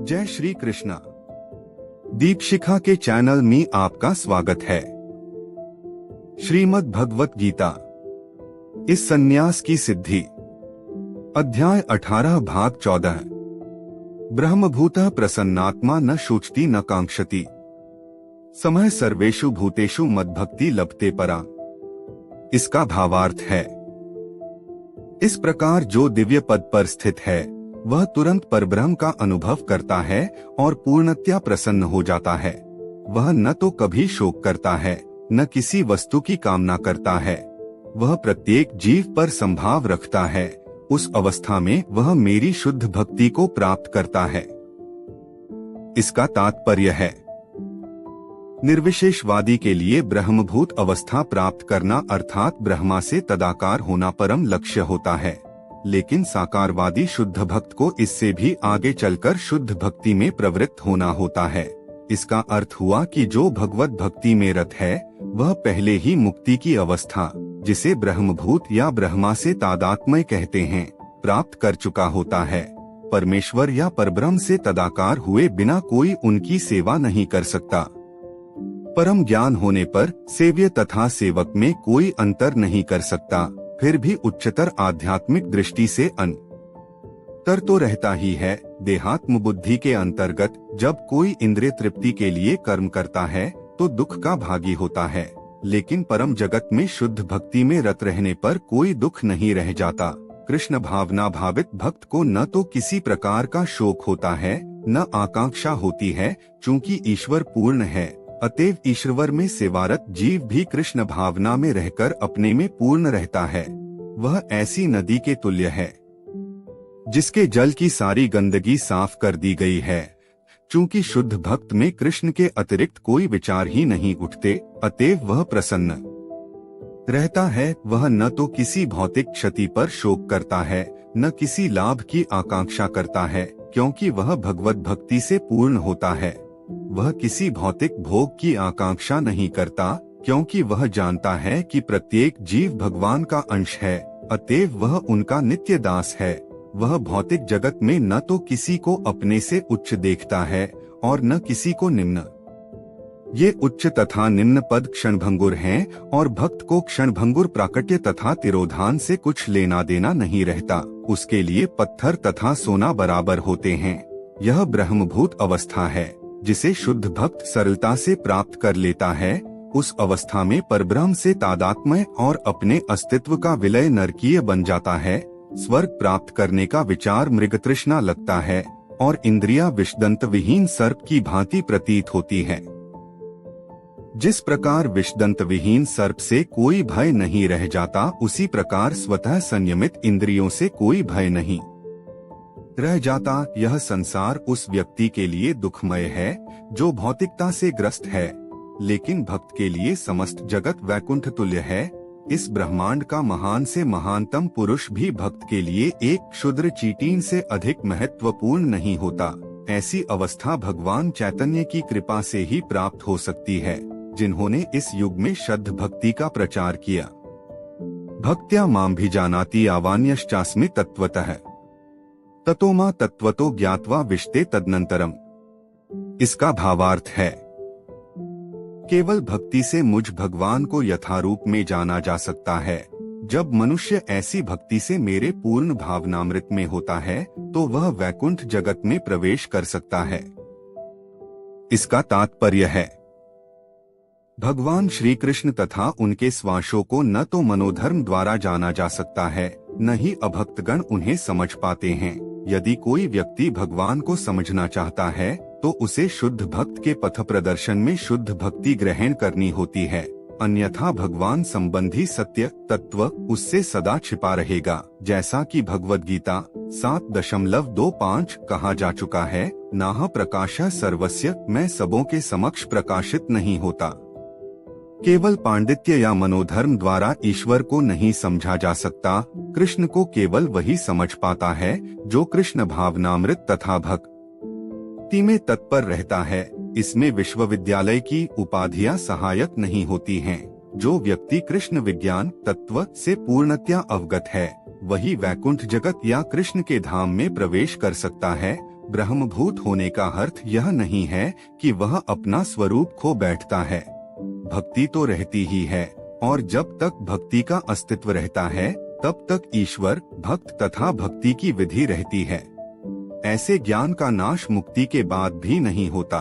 जय श्री कृष्णा। दीपशिखा के चैनल में आपका स्वागत है। श्रीमद् भगवत गीता इस संन्यास की सिद्धि, अध्याय 18 भाग 14। ब्रह्मभूतः प्रसन्नात्मा न शुचति न कांक्षति, समः सर्वेषु भूतेषु मद्भक्ति लभते परा। इसका भावार्थ है, इस प्रकार जो दिव्य पद पर स्थित है वह तुरंत परब्रह्म का अनुभव करता है और पूर्णतया प्रसन्न हो जाता है। वह न तो कभी शोक करता है न किसी वस्तु की कामना करता है। वह प्रत्येक जीव पर संभाव रखता है। उस अवस्था में वह मेरी शुद्ध भक्ति को प्राप्त करता है। इसका तात्पर्य है, निर्विशेषवादी के लिए ब्रह्मभूत अवस्था प्राप्त करना अर्थात ब्रह्मा से तदाकार होना परम लक्ष्य होता है, लेकिन साकारवादी शुद्ध भक्त को इससे भी आगे चलकर शुद्ध भक्ति में प्रवृत्त होना होता है। इसका अर्थ हुआ कि जो भगवत भक्ति में रत है वह पहले ही मुक्ति की अवस्था, जिसे ब्रह्मभूत या ब्रह्मा से तादात्म्य कहते हैं, प्राप्त कर चुका होता है। परमेश्वर या परब्रह्म से तदाकार हुए बिना कोई उनकी सेवा नहीं कर सकता। परम ज्ञान होने पर सेव्य तथा सेवक में कोई अंतर नहीं कर सकता। फिर भी उच्चतर आध्यात्मिक दृष्टि से अंतर तो रहता ही है। देहात्म बुद्धि के अंतर्गत जब कोई इंद्रिय तृप्ति के लिए कर्म करता है तो दुख का भागी होता है, लेकिन परम जगत में शुद्ध भक्ति में रत रहने पर कोई दुख नहीं रह जाता। कृष्ण भावना भावित भक्त को न तो किसी प्रकार का शोक होता है न आकांक्षा होती है, चूँकि ईश्वर पूर्ण है। अतएव ईश्वर में सेवारत जीव भी कृष्ण भावना में रहकर अपने में पूर्ण रहता है। वह ऐसी नदी के तुल्य है जिसके जल की सारी गंदगी साफ कर दी गई है। चूंकि शुद्ध भक्त में कृष्ण के अतिरिक्त कोई विचार ही नहीं उठते, अतएव वह प्रसन्न रहता है। वह न तो किसी भौतिक क्षति पर शोक करता है न किसी लाभ की आकांक्षा करता है, क्योंकि वह भगवत भक्ति से पूर्ण होता है। वह किसी भौतिक भोग की आकांक्षा नहीं करता, क्योंकि वह जानता है कि प्रत्येक जीव भगवान का अंश है, अतएव वह उनका नित्य दास है। वह भौतिक जगत में न तो किसी को अपने से उच्च देखता है और न किसी को निम्न। ये उच्च तथा निम्न पद क्षणभंगुर हैं और भक्त को क्षणभंगुर प्राकट्य तथा तिरोधान से कुछ लेना देना नहीं रहता। उसके लिए पत्थर तथा सोना बराबर होते हैं। यह ब्रह्मभूत अवस्था है जिसे शुद्ध भक्त सरलता से प्राप्त कर लेता है। उस अवस्था में परब्रह्म से तादात्म्य और अपने अस्तित्व का विलय नरकीय बन जाता है। स्वर्ग प्राप्त करने का विचार मृगतृष्णा लगता है और इंद्रियां विषदंत विहीन सर्प की भांति प्रतीत होती है। जिस प्रकार विषदंत विहीन सर्प से कोई भय नहीं रह जाता, उसी प्रकार स्वतः संयमित इंद्रियों से कोई भय नहीं रह जाता। यह संसार उस व्यक्ति के लिए दुखमय है जो भौतिकता से ग्रस्त है, लेकिन भक्त के लिए समस्त जगत वैकुंठ तुल्य है। इस ब्रह्मांड का महान से महानतम पुरुष भी भक्त के लिए एक क्षुद्र चींटी से अधिक महत्वपूर्ण नहीं होता। ऐसी अवस्था भगवान चैतन्य की कृपा से ही प्राप्त हो सकती है, जिन्होंने इस युग में शुद्ध भक्ति का प्रचार किया। भक्त्या मां भी जानाति आवान्यश्चास्मि तत्वतः, ततो मां तत्वतो ज्ञात्वा विशते तदनंतरम। इसका भावार्थ है, केवल भक्ति से मुझ भगवान को यथारूप में जाना जा सकता है। जब मनुष्य ऐसी भक्ति से मेरे पूर्ण भावनामृत में होता है तो वह वैकुंठ जगत में प्रवेश कर सकता है। इसका तात्पर्य है, भगवान श्री कृष्ण तथा उनके स्वांशों को न तो मनोधर्म द्वारा जाना जा सकता है, न ही अभक्तगण उन्हें समझ पाते हैं। यदि कोई व्यक्ति भगवान को समझना चाहता है तो उसे शुद्ध भक्त के पथ प्रदर्शन में शुद्ध भक्ति ग्रहण करनी होती है, अन्यथा भगवान संबंधी सत्य तत्व उससे सदा छिपा रहेगा। जैसा कि भगवद गीता 7.25 कहा जा चुका है, नाह प्रकाशः सर्वस्य, मैं सबों के समक्ष प्रकाशित नहीं होता। केवल पांडित्य या मनोधर्म द्वारा ईश्वर को नहीं समझा जा सकता। कृष्ण को केवल वही समझ पाता है जो कृष्ण भावनामृत तथा भक्ति में तत्पर रहता है। इसमें विश्वविद्यालय की उपाधियां सहायक नहीं होती हैं। जो व्यक्ति कृष्ण विज्ञान तत्व से पूर्णतया अवगत है, वही वैकुंठ जगत या कृष्ण के धाम में प्रवेश कर सकता है। ब्रह्मभूत होने का अर्थ यह नहीं है कि वह अपना स्वरूप खो बैठता है। भक्ति तो रहती ही है, और जब तक भक्ति का अस्तित्व रहता है तब तक ईश्वर, भक्त तथा भक्ति की विधि रहती है। ऐसे ज्ञान का नाश मुक्ति के बाद भी नहीं होता।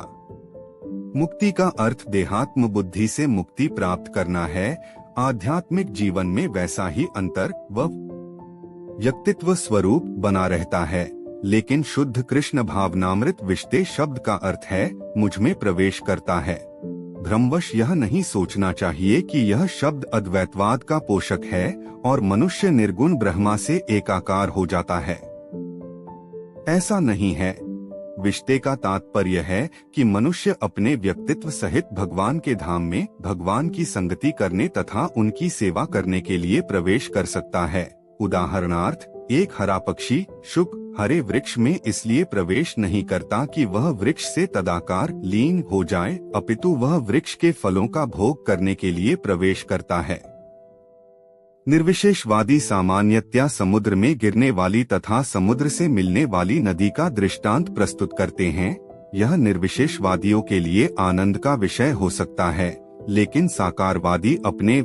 मुक्ति का अर्थ देहात्म बुद्धि से मुक्ति प्राप्त करना है। आध्यात्मिक जीवन में वैसा ही अंतर व व्यक्तित्व स्वरूप बना रहता है, लेकिन शुद्ध कृष्ण भावनामृत विष्टे शब्द का अर्थ है मुझ में प्रवेश करता है। भ्रमवश यह नहीं सोचना चाहिए कि यह शब्द अद्वैतवाद का पोषक है और मनुष्य निर्गुण ब्रह्मा से एकाकार हो जाता है। ऐसा नहीं है। विष्टे का तात्पर्य है कि मनुष्य अपने व्यक्तित्व सहित भगवान के धाम में भगवान की संगति करने तथा उनकी सेवा करने के लिए प्रवेश कर सकता है। उदाहरणार्थ, एक हरा पक्षी शुक हरे वृक्ष में इसलिए प्रवेश नहीं करता कि वह वृक्ष से तदाकार लीन हो जाए, अपितु वह वृक्ष के फलों का भोग करने के लिए प्रवेश करता है। निर्विशेषवादी सामान्यतया समुद्र में गिरने वाली तथा समुद्र से मिलने वाली नदी का दृष्टांत प्रस्तुत करते हैं। यह निर्विशेषवादियों के लिए आनंद का विषय हो सकता है, लेकिन साकारवादी अपने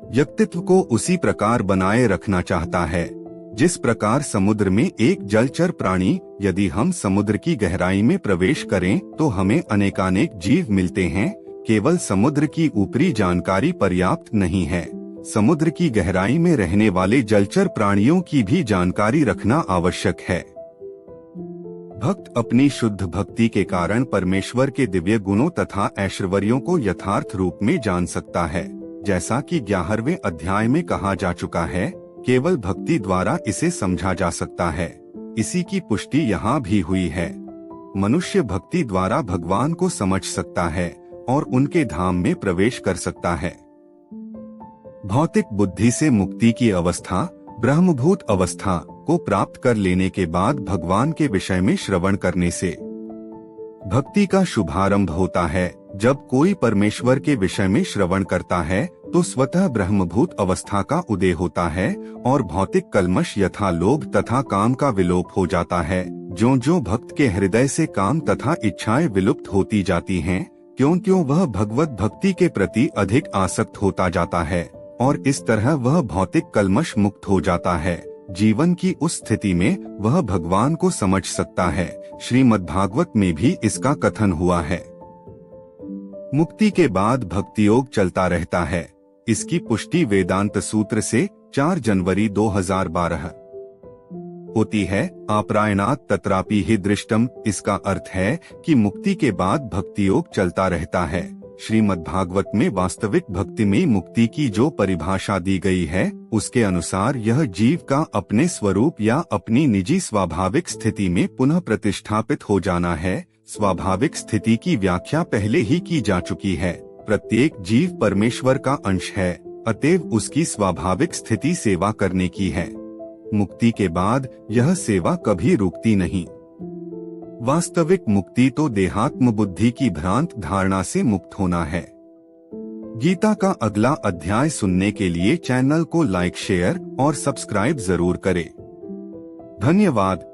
व्यक्तित्व को उसी प्रकार बनाए रखना चाहता है जिस प्रकार समुद्र में एक जलचर प्राणी, यदि हम समुद्र की गहराई में प्रवेश करें तो हमें अनेकानेक जीव मिलते हैं। केवल समुद्र की ऊपरी जानकारी पर्याप्त नहीं है, समुद्र की गहराई में रहने वाले जलचर प्राणियों की भी जानकारी रखना आवश्यक है। भक्त अपनी शुद्ध भक्ति के कारण परमेश्वर के दिव्य गुणों तथा ऐश्वर्यों को यथार्थ रूप में जान सकता है। जैसा कि 11वें अध्याय में कहा जा चुका है, केवल भक्ति द्वारा इसे समझा जा सकता है। इसी की पुष्टि यहाँ भी हुई है। मनुष्य भक्ति द्वारा भगवान को समझ सकता है और उनके धाम में प्रवेश कर सकता है। भौतिक बुद्धि से मुक्ति की अवस्था, ब्रह्मभूत अवस्था को प्राप्त कर लेने के बाद भगवान के विषय में श्रवण करने से भक्ति का शुभारंभ होता है। जब कोई परमेश्वर के विषय में श्रवण करता है तो स्वतः ब्रह्मभूत अवस्था का उदय होता है और भौतिक कल्मश यथा लोभ तथा काम का विलोप हो जाता है। ज्यों ज्यों भक्त के हृदय से काम तथा इच्छाएं विलुप्त होती जाती हैं, त्यों त्यों वह भगवत भक्ति के प्रति अधिक आसक्त होता जाता है और इस तरह वह भौतिक कल्मश मुक्त हो जाता है। जीवन की उस स्थिति में वह भगवान को समझ सकता है। श्रीमद्भागवत में भी इसका कथन हुआ है। मुक्ति के बाद भक्ति योग चलता रहता है। इसकी पुष्टि वेदांत सूत्र से 4 जनवरी 2012 होती है। आपरायणात् तत्रापि हि दृष्टम, इसका अर्थ है कि मुक्ति के बाद भक्ति योग चलता रहता है। श्रीमद्भागवत में वास्तविक भक्तिमयी मुक्ति की जो परिभाषा दी गई है, उसके अनुसार यह जीव का अपने स्वरूप या अपनी निजी स्वाभाविक स्थिति में पुनः प्रतिष्ठापित हो जाना है। स्वाभाविक स्थिति की व्याख्या पहले ही की जा चुकी है। प्रत्येक जीव परमेश्वर का अंश है, अतएव उसकी स्वाभाविक स्थिति सेवा करने की है। मुक्ति के बाद यह सेवा कभी रुकती नहीं। वास्तविक मुक्ति तो देहात्म बुद्धि की भ्रांत धारणा से मुक्त होना है। गीता का अगला अध्याय सुनने के लिए चैनल को लाइक, शेयर और सब्सक्राइब जरूर करें। धन्यवाद।